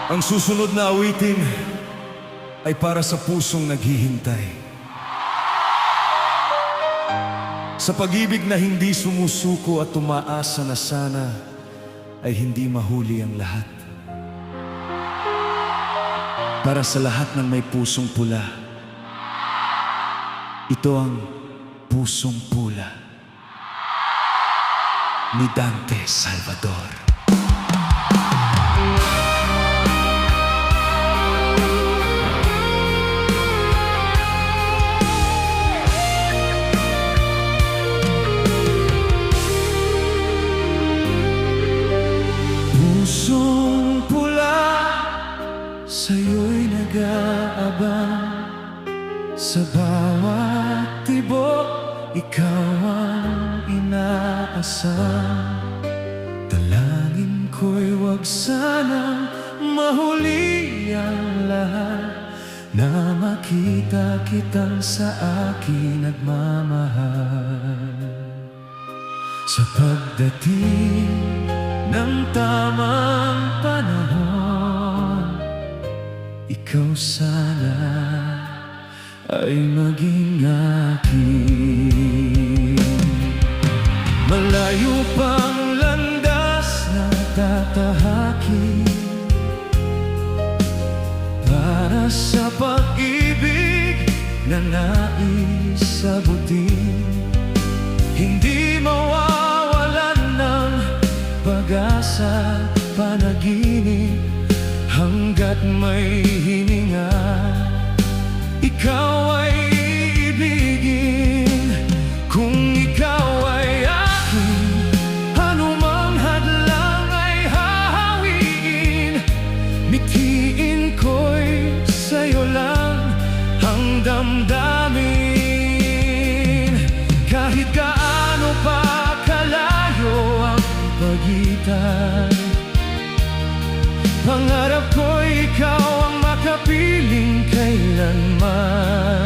Ang susunod na awitin ay para sa pusong naghihintay. Sa pag-ibig na hindi sumusuko at umaasa na sana ay hindi mahuli ang lahat. Para sa lahat ng may pusong pula, ito ang Pusong Pula ni Dante Salvador. Pusong pula, sa'yo'y nag-aabang. Sa bawat tibok, ikaw ang inaasam. Dalangin ko'y wag sanang mahuli ang lahat, na makita kitang sa akin nagmamahal. Sa pagdating ng tamang panahon, ikaw sana ay maging akin. Malayo pang landas na tatahakin para sa pag-ibig na nais sagutin. Hindi mawawalan ng pag-asa, panaginip, hanggat may hininga. Ikaw ay iibigin. Kung ikaw ay akin, anumang hadlang ay hahawiin. Mithiin ko'y sa'yo lang ang damdamin. Kahit gaano pa kalayo ang pagitan, pangarap ko'y ikaw ang makapiling kailanman.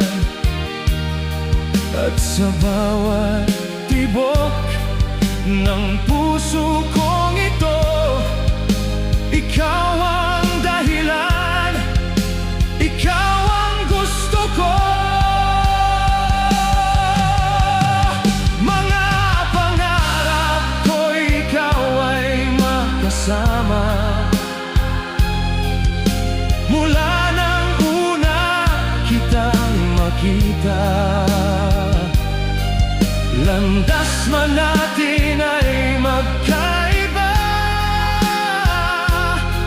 At sa bawat tibok ng puso kong ito, ikaw ang dahilan, ikaw ang gusto ko. Mga pangarap ko'y ikaw ay makasama. Mula nang una kitang makita, landas man natin ay magkaiba.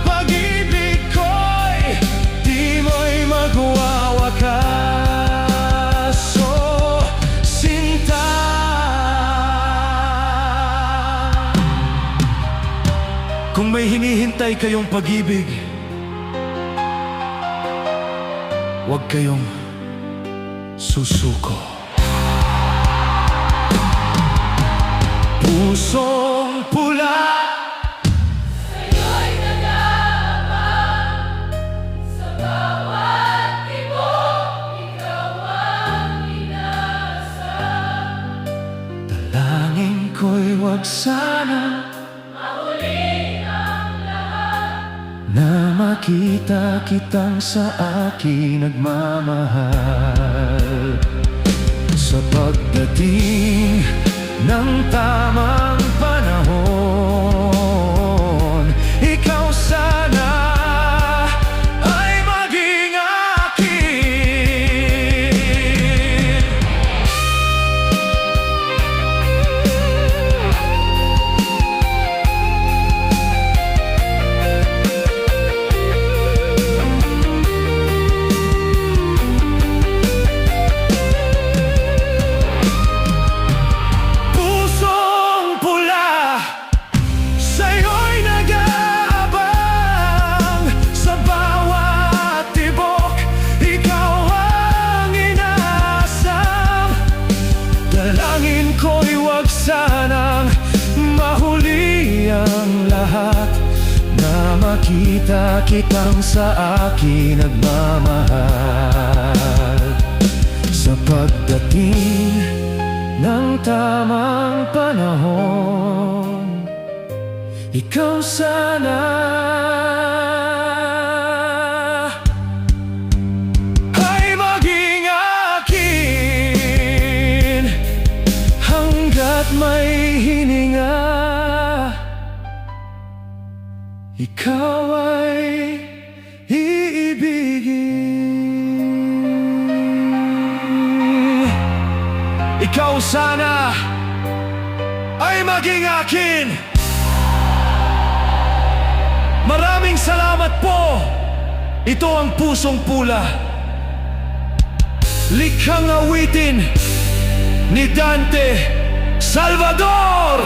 Pag-ibig ko'y di mo'y magwawakas. Oh, sinta, kung may hinihintay kayong pag-ibig, huwag kayong susuko. Pusong pula, sa'yo'y nag-aabang. Sa bawat tibok, ikaw ang inaasam. dalangin ko'y wag sana Mahuli ang lahat, na makita kitang sa akin nagmamahal. Sa pagdating ng tamang panahon, ikaw sana ay maging akin. Pusong pula, sa'yo'y nag-aabang. Sa bawat tibok, ikaw ang inaasam. Dalangin ko'y wag sanang mahuli ang lahat, na makita kitang sa akin nagmamahal. Sa pagdating ng tamang panahon, ikaw sana may hininga, ikaw ay iibigin. Ikaw sana ay maging akin. Maraming salamat po. Ito ang Pusong Pula, likhang awitin ni Dante Salvador.